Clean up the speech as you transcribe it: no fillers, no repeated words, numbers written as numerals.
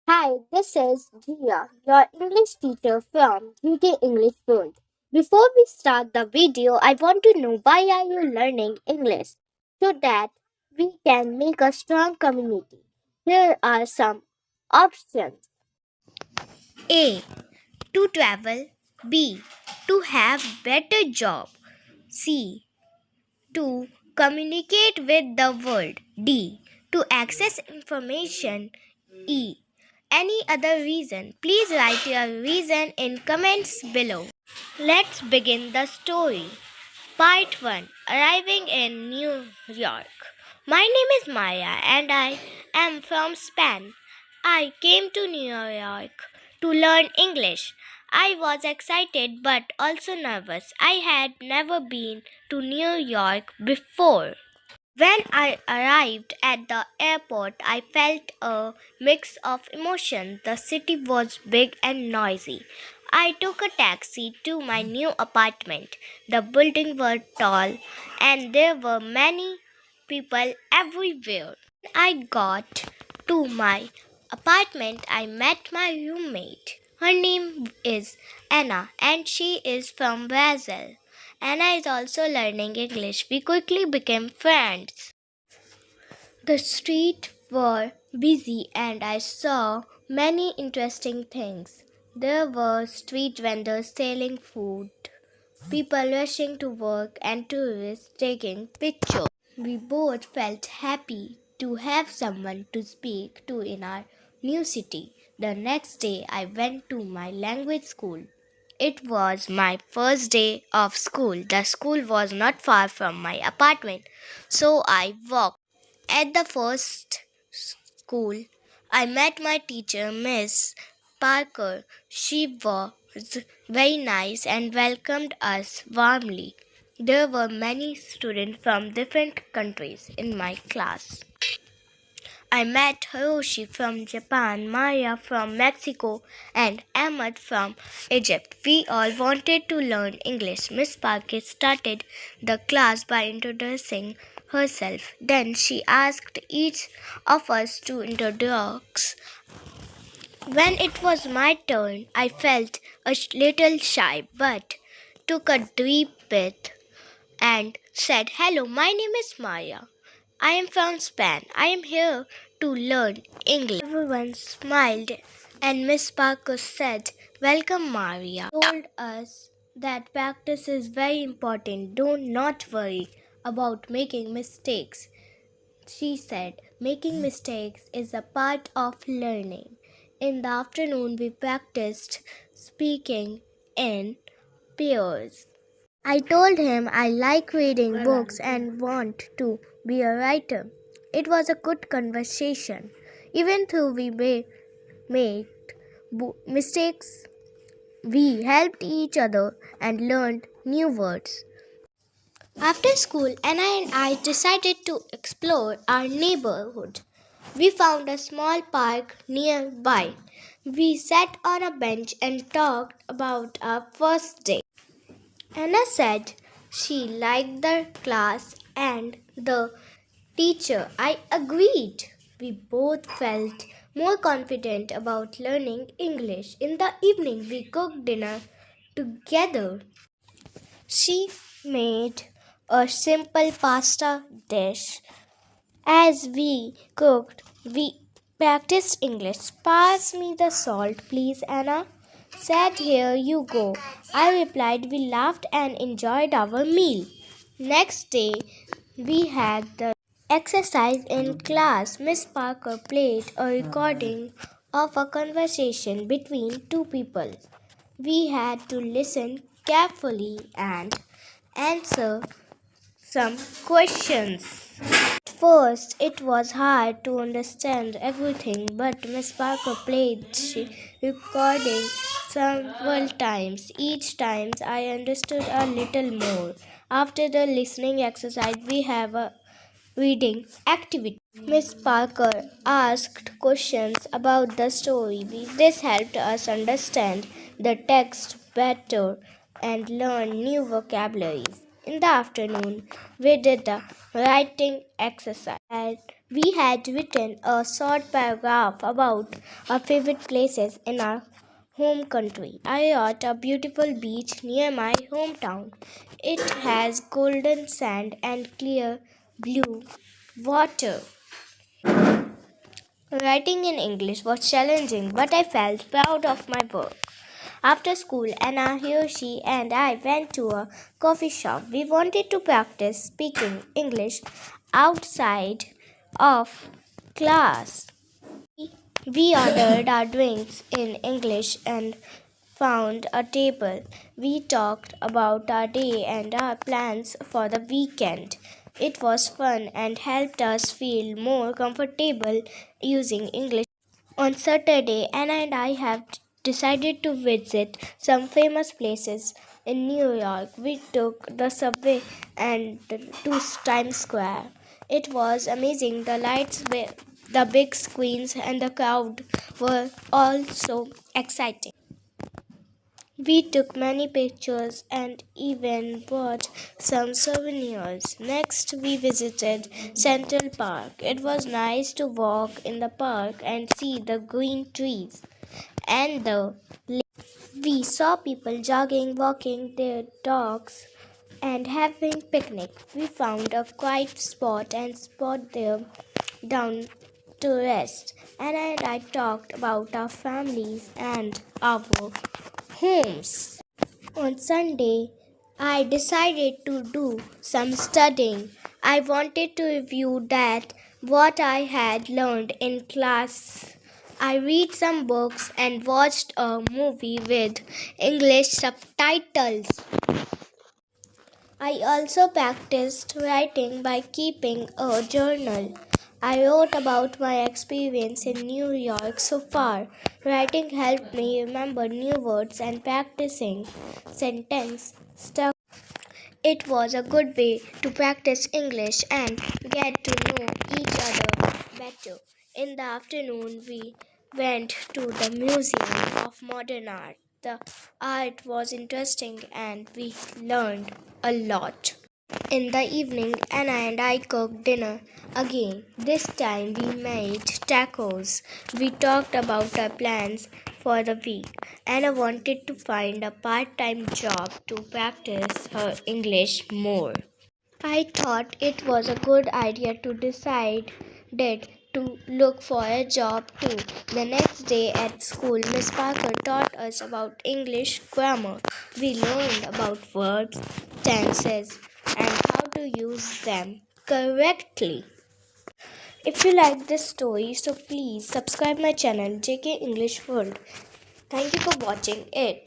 Hi, this is Jia, your English teacher from GT English World. Before we start the video, I want to know why are you learning English so that we can make a strong community. Here are some options. A. To travel. B. To have better job. C. To communicate with the world. D. To access information. E. Any other reason? Please write your reason in comments below. Let's begin the story. Part 1. Arriving in New York. My name is Maya and I am from Spain. I came to New York to learn English. I was excited but also nervous. I had never been to New York before. When I arrived at the airport, I felt a mix of emotions. The city was big and noisy. I took a taxi to my new apartment. The buildings were tall and there were many people everywhere. When I got to my apartment, I met my roommate. Her name is Anna and she is from Brazil. Anna is also learning English. We quickly became friends. The streets were busy and I saw many interesting things. There were street vendors selling food, people rushing to work, and tourists taking pictures. We both felt happy to have someone to speak to in our new city. The next day, I went to my language school. It was my first day of school. The school was not far from my apartment, so I walked. At the first school, I met my teacher, Miss Parker. She was very nice and welcomed us warmly. There were many students from different countries in my class. I met Hiroshi from Japan, Maya from Mexico, and Ahmad from Egypt. We all wanted to learn English. Miss Parker started the class by introducing herself. Then she asked each of us to introduce. When it was my turn, I felt a little shy but took a deep breath and said, "Hello, my name is Maya. I am from Spain. I am here to learn English." Everyone smiled, and Miss Parker said, "Welcome, Maria." Told us that practice is very important. Do not worry about making mistakes. She said, "Making mistakes is a part of learning." In the afternoon, we practiced speaking in pairs. I told him I like reading books and want to be a writer. It was a good conversation. Even though we made mistakes, we helped each other and learned new words. After school, Anna and I decided to explore our neighborhood. We found a small park nearby. We sat on a bench and talked about our first day. Anna said she liked the class and the teacher. I agreed. We both felt more confident about learning English. In the evening, we cooked dinner together. She made a simple pasta dish. As we cooked, we practiced English. "Pass me the salt, please, Anna." Said, "Here you go." I replied. We laughed and enjoyed our meal. Next day, we had the exercise in class. Miss Parker played a recording of a conversation between two people. We had to listen carefully and answer some questions. At first, it was hard to understand everything, but Miss Parker played recording several times. Each time, I understood a little more. After the listening exercise, we have a reading activity. Miss Parker asked questions about the story. This helped us understand the text better and learn new vocabularies. In the afternoon, we did the writing exercise. At We had written a short paragraph about our favorite places in our home country. I wrote a beautiful beach near my hometown. It has golden sand and clear blue water. Writing in English was challenging, but I felt proud of my work. After school, Anna, Hiroshi, and I went to a coffee shop. We wanted to practice speaking English outside of class. We ordered our drinks in English and found a table. We talked about our day and our plans for the weekend. It was fun and helped us feel more comfortable using English. On Saturday, Anna and I have decided to visit some famous places in New York. We took the subway and to Times Square. It was amazing. The lights, the big screens, and the crowd were all so exciting. We took many pictures and even bought some souvenirs. Next, we visited Central Park. It was nice to walk in the park and see the green trees and the lake. We saw people jogging, walking their dogs, and having picnic. We found a quiet spot and sat there down to rest. Anna and I talked about our families and our homes. On Sunday, I decided to do some studying. I wanted to review that what I had learned in class. I read some books and watched a movie with English subtitles. I also practiced writing by keeping a journal. I wrote about my experience in New York so far. Writing helped me remember new words and practicing sentence stuff. It was a good way to practice English and get to know each other better. In the afternoon, we went to the Museum of Modern Art. The art was interesting and we learned a lot. In the evening, Anna and I cooked dinner again. This time we made tacos. We talked about our plans for the week. Anna wanted to find a part time job to practice her English more. I thought it was a good idea to decide that to look for a job too. The next day at school, Miss Parker taught us about English grammar. We learned about verbs, tenses, and how to use them correctly. If you like this story, so please subscribe my channel JK English World. Thank you for watching it.